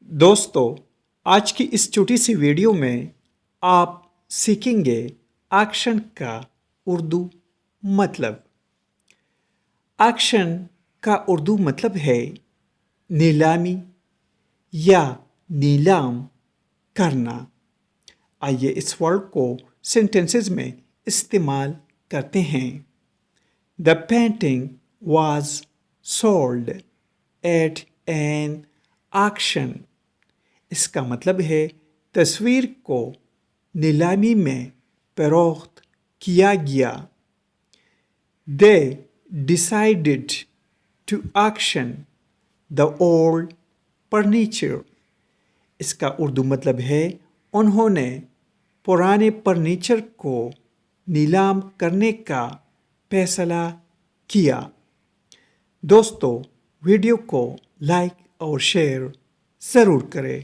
دوستو آج کی اس چھوٹی سی ویڈیو میں آپ سیکھیں گے ایکشن کا اردو مطلب۔ ایکشن کا اردو مطلب ہے نیلامی یا نیلام کرنا۔ آئیے اس ورڈ کو سینٹنسز میں استعمال کرتے ہیں۔ The painting was sold at an auction۔ اس کا مطلب ہے تصویر کو نیلامی میں فروخت کیا گیا۔ They decided to auction the old furniture۔ اس کا اردو مطلب ہے انہوں نے پرانے فرنیچر کو نیلام کرنے کا فیصلہ کیا۔ دوستو ویڈیو کو لائک اور شیئر ضرور کریں۔